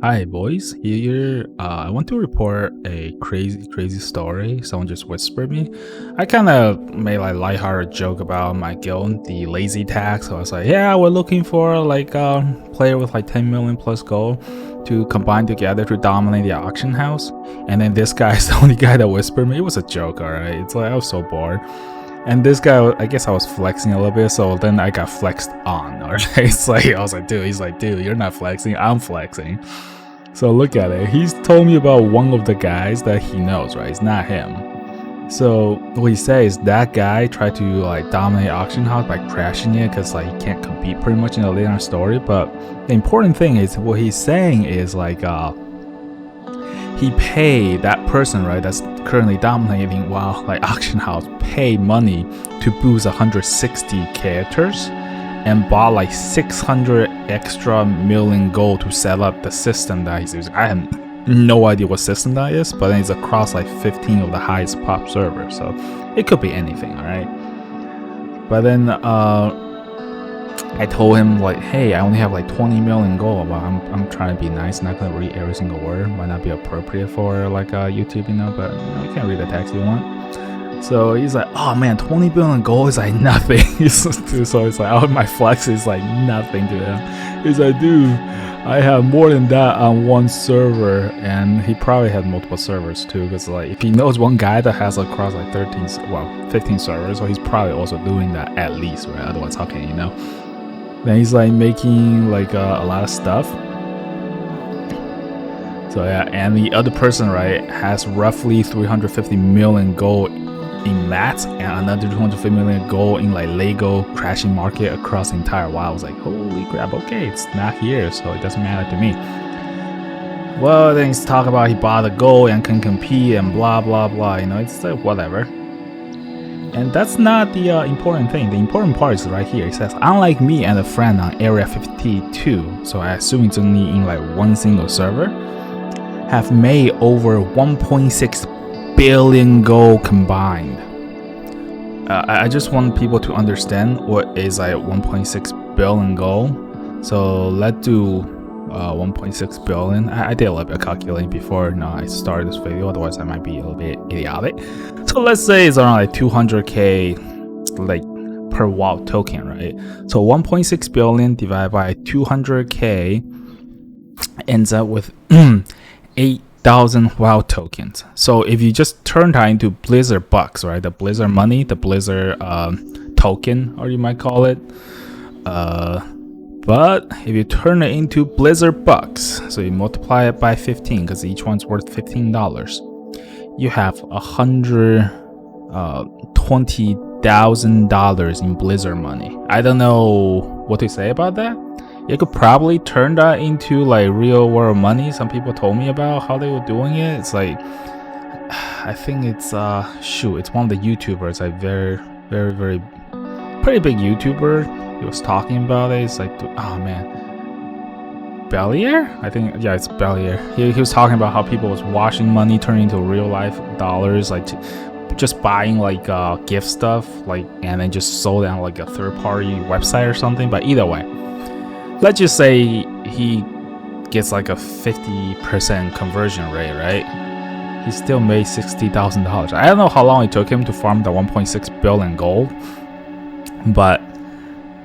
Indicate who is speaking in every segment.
Speaker 1: Hi, boys. Here, I want to report a crazy story. Someone just whispered me. I kind of made like lighthearted joke about my guild, the lazy tag. So I was like, "Yeah, we're looking for like a player with like 10 million plus gold to combine together to dominate the auction house." And then this guy is the only guy that whispered me. It was a joke, all right. It's like I was so bored. And this guy, I guess I was flexing a little bit, so then I got flexed on. All right, it's like I was like, dude. He's like, dude, you're not flexing. I'm flexing. So look at it. He's told me about one of the guys that he knows, right? It's not him. So what he says, that guy tried to like dominate auction house by crashing it because like he can't compete pretty much in the later story. But the important thing is what he's saying is like he paid that person, right, that's currently dominating while like auction house pay money to boost 160 characters and bought like 600 extra million gold to set up the system that he's using. I have no idea what system that is, but it's across like 15 of the highest pop servers, so it could be anything, all right? But then I told him like, hey, I only have like 20 million gold, but I'm trying to be nice, not gonna read every single word. Might not be appropriate for like YouTube, but you can read the text if you want. So he's like, oh man, 20 billion gold is like nothing. So it's like, oh, my flex is like nothing to him. He's like, dude, I have more than that on one server, and he probably had multiple servers too. Because like, if he knows one guy that has across like 15 servers, so he's probably also doing that at least, right? Otherwise, how can you know? Then he's like making like a lot of stuff. So yeah, and the other person, right, has roughly 350 million gold in mats and another 250 million gold in like Lego crashing market across the entire WoW. I was like, holy crap, okay, it's not here, so it doesn't matter to me. Well, then he's talking about he bought a gold and can compete and blah blah blah, it's like whatever. And that's not the important thing. The important part is right here. It says, unlike me and a friend on Area 52, so I assume it's only in like one single server, have made over 1.6 billion gold combined. I just want people to understand what is like 1.6 billion gold. So let's do 1.6 billion. I did a little bit of calculating before I started this video, otherwise I might be a little bit idiotic. So let's say it's around like 200k like per WoW token, right? So 1.6 billion divided by 200k ends up with 8,000 WoW tokens. So if you just turn that into Blizzard bucks, right, the Blizzard money, the Blizzard token, or you might call it, but if you turn it into Blizzard bucks, so you multiply it by 15 because each one's worth $15, you have $120,000 in Blizzard money. I don't know what to say about that. You could probably turn that into like real world money. Some people told me about how they were doing it. It's like, I think it's it's one of the YouTubers, like very pretty big YouTuber. He was talking about it. It's like, oh man, Bellier? I think, yeah, it's Bellier. He was talking about how people was washing money, turning into real life dollars, like just buying like gift stuff, like, and then just sold it on like a third party website or something. But either way, let's just say he gets like a 50% conversion rate, right? He still made $60,000. I don't know how long it took him to farm the 1.6 billion gold, but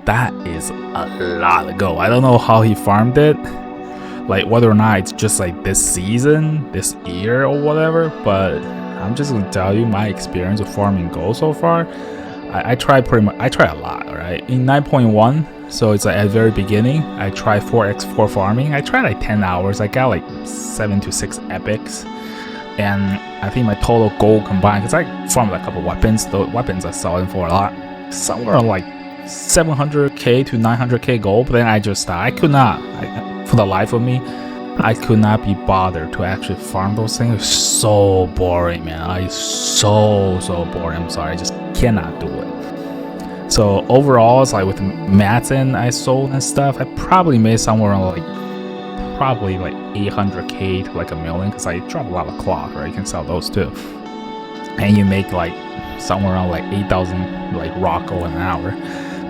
Speaker 1: that is a lot of gold. I don't know how he farmed it, like whether or not it's just like this season, this year or whatever, but I'm just gonna tell you my experience of farming gold so far. I tried a lot, right? In 9.1, so it's like at the very beginning, I tried 4x4 farming. I tried like 10 hours. I got like 7 to 6 epics. And I think my total gold combined, because I farmed a couple weapons. The weapons are selling for a lot. Somewhere like 700k to 900k gold. But then I just stopped. I could not, for the life of me, I could not be bothered to actually farm those things. It was so boring, man. It's so boring. I'm sorry. I just cannot do it. So overall, it's like with the mats and I sold and stuff, I probably made somewhere around like 800k to like a million, because I drop a lot of cloth, right? You can sell those too, and you make like somewhere around like 8,000 like raw gold an hour.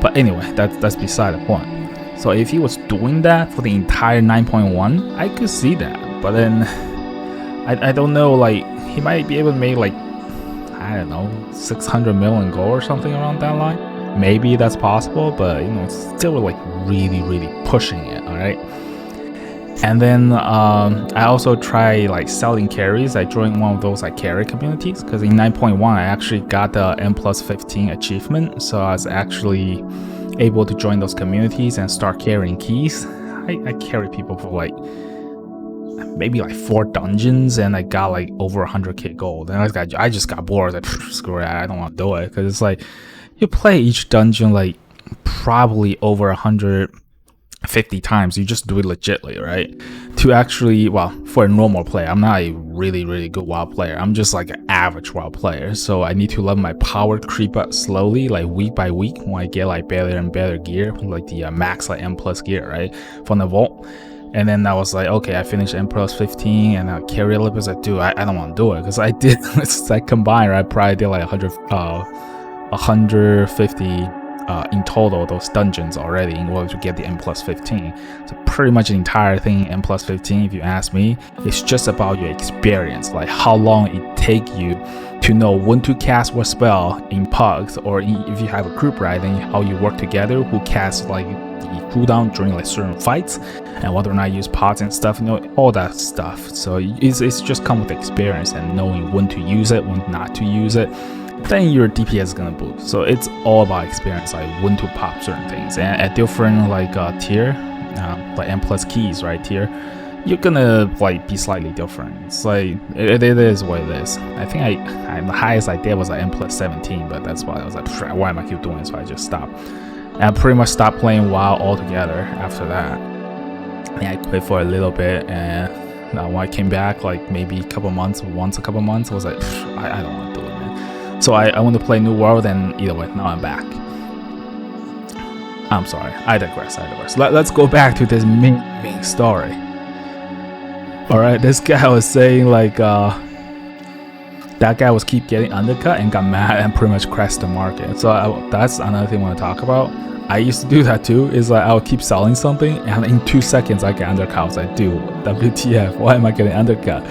Speaker 1: But anyway, that's beside the point. So if he was doing that for the entire 9.1, I could see that. But then I don't know, like he might be able to make like, I don't know, 600 million gold or something around that line. Maybe that's possible, but you know, it's still like really pushing it. All right. And then I also try like selling carries. I joined one of those like carry communities because in 9.1 I actually got the M+15 achievement, so I was actually able to join those communities and start carrying keys. I carry people for like maybe like 4 dungeons, and I got like over 100k gold. And I just got bored. Like, screw it, I don't want to do it, because it's like you play each dungeon like probably over 150 times. You just do it legitly, right? To actually, well, for a normal player, I'm not a really good WoW player. I'm just like an average WoW player. So I need to let my power creep up slowly, like week by week, when I get like better and better gear, like the max like M+ gear, right, from the vault. And then I was like, okay, I finished M+15 and I carry a little bit. I was like, dude, I don't want to do it, because I did, it's like combined, right? I probably did like 150 in total, those dungeons already, in order to get the M+15. So pretty much the entire thing, M+15, if you ask me, it's just about your experience, like how long it take you to know when to cast what spell in pugs, or if you have a group, right, then how you work together, who casts like the cooldown during like certain fights, and whether or not you use pods and stuff, you know, all that stuff. So it's just come with experience and knowing when to use it, when not to use it. Then your DPS is gonna boost. So it's all about experience, like when to pop certain things. And at different like tier, like M+ keys, right, tier, you're gonna like be slightly different. It's like it is what it is. I think I the highest I did was like M+17, but that's why I was like, why am I keep doing it? So I just stopped. And I pretty much stopped playing WoW altogether after that. And I quit for a little bit, and when I came back, like maybe a couple months, I was like, I don't want to do it, man. So I want to play New World, and either way, now I'm back. I'm sorry, I digress. Let's go back to this main story. Alright, this guy was saying like that guy was keep getting undercut and got mad and pretty much crashed the market. So that's another thing I want to talk about. I used to do that too. Is like I'll keep selling something, and in 2 seconds I get undercut. I was like, dude, WTF, why am I getting undercut?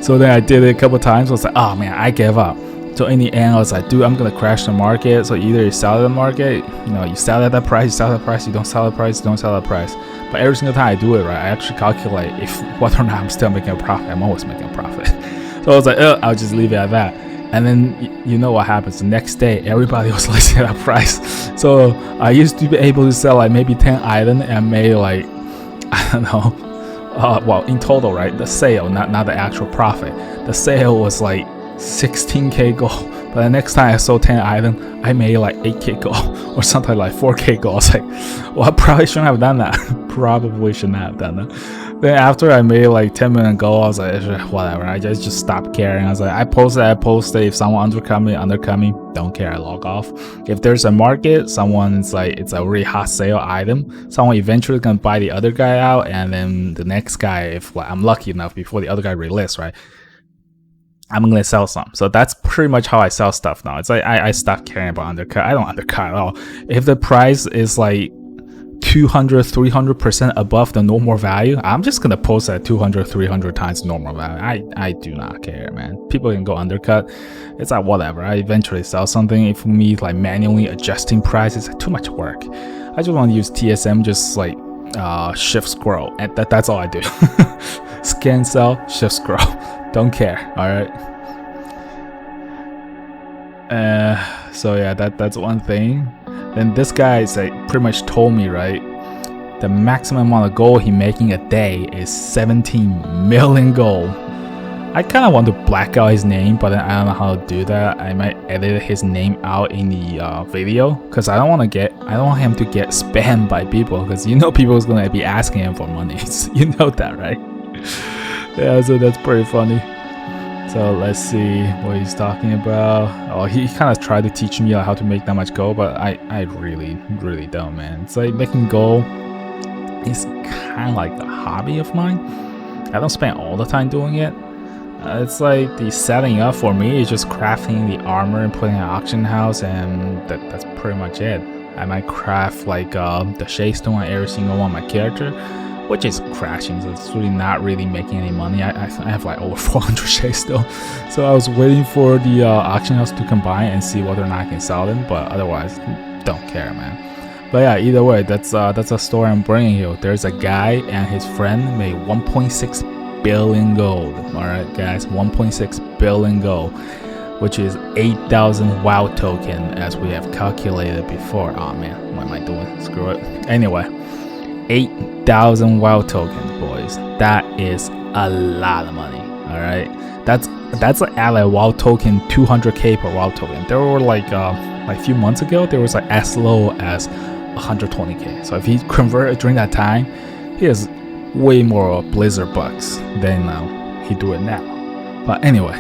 Speaker 1: So then I did it a couple times. I was like, oh man, I gave up. So in the end, I was like, dude, I'm gonna crash the market. So either you sell at the market, you know, you sell at that price, you sell at that price, you don't sell at the price, you don't sell at the price. But every single time I do it, right, I actually calculate if whether or not I'm still making a profit. I'm always making a profit. So I was like, I'll just leave it at that. And then you know what happens. The next day, everybody was like at that price. So I used to be able to sell like maybe 10 items and made like, I don't know, well, in total, right, the sale, not the actual profit. The sale was like 16k gold, but the next time I sold 10 items, I made like 8k gold or something like 4k gold. I was like, well, I probably shouldn't have done that. Probably shouldn't have done that. Then after I made like 10 million gold, I was like, whatever. I just stopped caring. I was like, I posted. If someone undercut me, don't care. I log off. If there's a market, someone's like, it's a really hot sale item, someone eventually gonna buy the other guy out, and then the next guy, if like, I'm lucky enough before the other guy relists, right, I'm gonna sell some. So that's pretty much how I sell stuff now. It's like I stopped caring about undercut. I don't undercut at all. If the price is like 200-300% above the normal value, I'm just gonna post at 200-300 times normal value. I do not care, man. People can go undercut. It's like whatever. I eventually sell something. If me like manually adjusting prices, it's too much work. I just want to use TSM, just like shift scroll, and that's all I do. Scan, sell, shift scroll. Don't care. All right. So yeah, that's one thing. Then this guy is like pretty much told me, right, the maximum amount of gold he making a day is 17 million gold. I kind of want to black out his name, but then I don't know how to do that. I might edit his name out in the video, because I don't want him to get spammed by people, because you know people is gonna be asking him for money. You know that, right? Yeah, so that's pretty funny. So let's see what he's talking about. Oh, he kind of tried to teach me how to make that much gold, but I really don't, man. It's like making gold is kind of like a hobby of mine. I don't spend all the time doing it. It's like the setting up for me is just crafting the armor and putting an auction house, and that's pretty much it. I might craft like the shade stone on every single one of my character, which is crashing, so it's really not really making any money. I have like over 400 shade stone, so I was waiting for the auction house to combine and see whether or not I can sell them, but otherwise, don't care, man. But yeah, either way, that's a story I'm bringing you. There's a guy and his friend made 1.6 billion gold. All right, guys, 1.6 billion gold, which is 8,000 WoW token, as we have calculated before. Oh man, what am I doing? Screw it. Anyway, 8,000 WoW tokens, boys. That is a lot of money. All right, that's like at like WoW token 200k per WoW token. There were like a few months ago, there was like as low as 120k. So if he converted during that time, he has way more Blizzard bucks than he do it now. But anyway,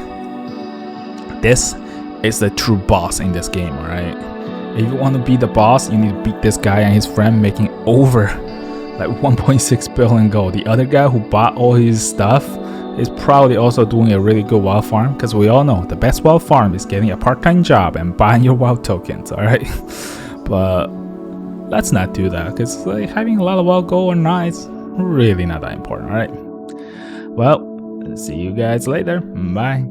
Speaker 1: this is the true boss in this game, alright? If you want to be the boss, you need to beat this guy and his friend making over like 1.6 billion gold. The other guy who bought all his stuff is probably also doing a really good WoW farm, because we all know the best WoW farm is getting a part-time job and buying your WoW tokens, alright? But let's not do that, because like having a lot of WoW gold or not is really not that important, alright? Well, see you guys later. Bye.